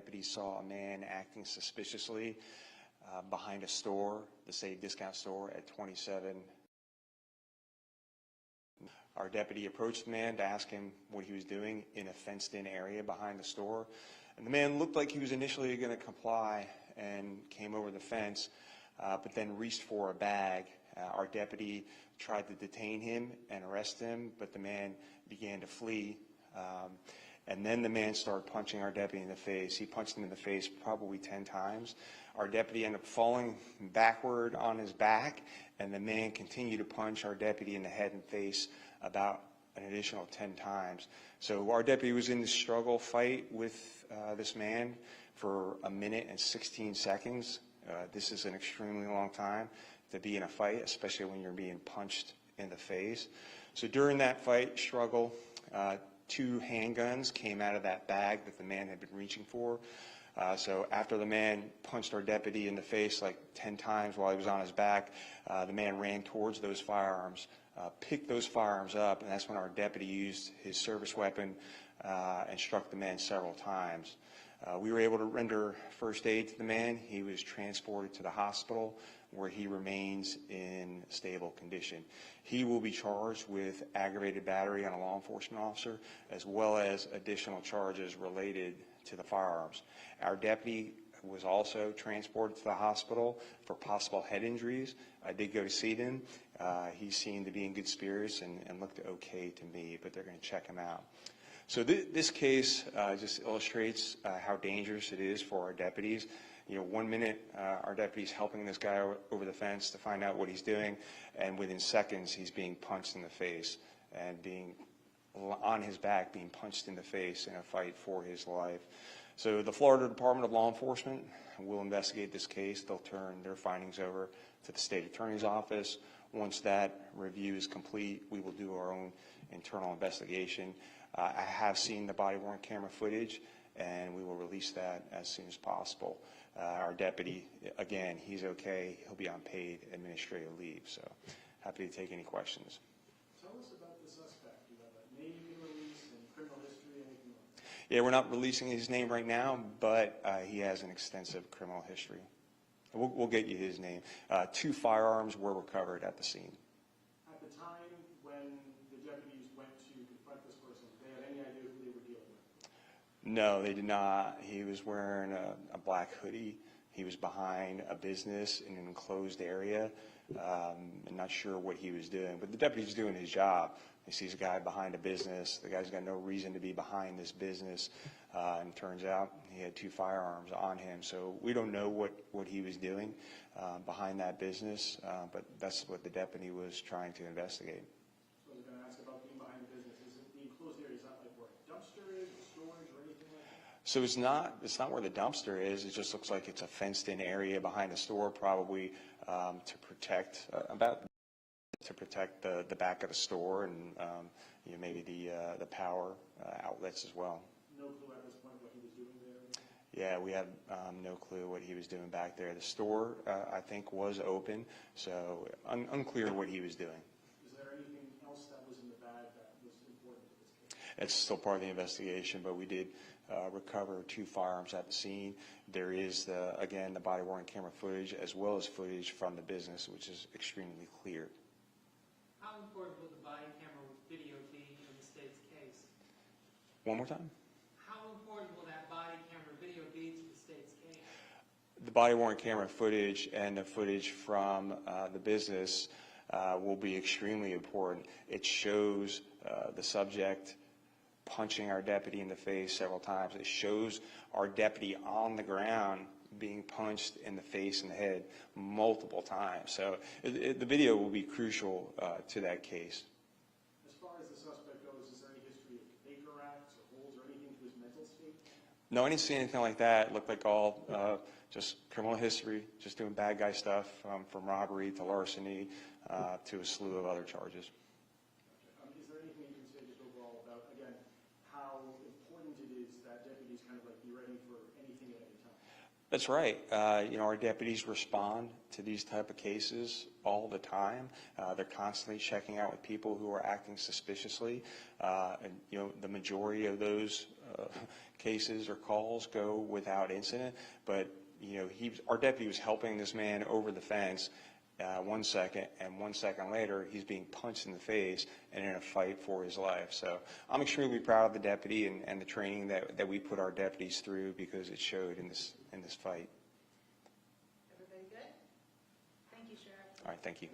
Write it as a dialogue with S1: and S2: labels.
S1: deputies saw a man acting suspiciously behind a store, the Save Discount store at 27. Our deputy approached the man to ask him what he was doing in a fenced-in area behind the store. And the man looked like he was initially going to comply and came over the fence, but then reached for a bag. Our deputy tried to detain him and arrest him, but the man began to flee. And then the man started punching our deputy in the face. He punched him in the face probably 10 times. Our deputy ended up falling backward on his back, and the man continued to punch our deputy in the head and face about an additional 10 times. So our deputy was in this struggle fight with this man for 1 minute and 16 seconds. This is an extremely long time to be in a fight, especially when you're being punched in the face. So during that fight struggle, 2 handguns came out of that bag that the man had been reaching for. So after the man punched our deputy in the face like 10 times while he was on his back, the man ran towards those firearms, picked those firearms up, and that's when our deputy used his service weapon and struck the man several times. We were able to render first aid to the man. He was transported to the hospital where he remains in stable condition. He will be charged with aggravated battery on a law enforcement officer, as well as additional charges related to the firearms. Our deputy was also transported to the hospital for possible head injuries. I did go to see him. He seemed to be in good spirits and looked okay to me, but they're going to check him out. So this case just illustrates how dangerous it is for our deputies. You know, 1 minute our deputy's helping this guy over the fence to find out what he's doing, and within seconds he's being punched in the face and being on his back, being punched in the face in a fight for his life. So the Florida Department of Law Enforcement will investigate this case. They'll turn their findings over to the state attorney's office. Once that review is complete, we will do our own internal investigation. I have seen the body-worn camera footage, and we will release that as soon as possible. Our deputy, again, he's okay. He'll be on paid administrative leave, so happy to take any questions.
S2: Tell us about the suspect. Do you have a name you can release and criminal history, anything like that?
S1: Yeah, we're not releasing his name right now, but he has an extensive criminal history. We'll get you his name. 2 firearms were recovered at the scene.
S2: At the time when the deputies went to confront this person, did they have any idea who they were dealing with?
S1: No, they did not. He was wearing a black hoodie. He was behind a business in an enclosed area. I'm not sure what he was doing, but the deputy's doing his job. He sees a guy behind a business. The guy's got no reason to be behind this business, and it turns out he had 2 firearms on him. So we don't know what he was doing behind that business, but that's what the deputy was trying to investigate.
S2: So I was going to ask about being behind the business. Is it the enclosed area? Is that like where a dumpster is, or storage, or anything like that?
S1: So it's not where the dumpster is. It just looks like it's a fenced-in area behind a store, probably to protect the back of the store and you know, maybe the power outlets as well.
S2: No clue at this point what he was doing there?
S1: Yeah, we have no clue what he was doing back there. The store, I think, was open, so unclear what he was doing.
S2: Is there anything else that was in the bag that was important to this case?
S1: It's still part of the investigation, but we did recover 2 firearms at the scene. There is, again, the body-worn camera footage as well as footage from the business, which is extremely clear.
S3: How important will the body camera video be in the state's case?
S1: One more time?
S3: How important will that body camera video be to the state's case?
S1: The body-worn camera footage and the footage from the business will be extremely important. It shows the subject punching our deputy in the face several times. It shows our deputy on the ground being punched in the face and the head multiple times. So the video will be crucial to that case.
S2: As far as the suspect goes, is there any history of Baker acts or holds or anything to his mental state?
S1: No, I didn't see anything like that. It looked like all just criminal history, just doing bad guy stuff, from robbery to larceny to a slew of other charges.
S2: Is there anything you can say just overall about, again, how important it is that deputies kind of like be ready for anything at any time?
S1: That's right. You know, our deputies respond to these type of cases all the time. They're constantly checking out with people who are acting suspiciously. And, you know, the majority of those cases or calls go without incident, but our deputy was helping this man over the fence 1 second, and 1 second later, he's being punched in the face and in a fight for his life. So I'm extremely proud of the deputy and the training that we put our deputies through, because it showed in this fight.
S4: Everybody good? Thank you, Sheriff.
S1: All right, thank you.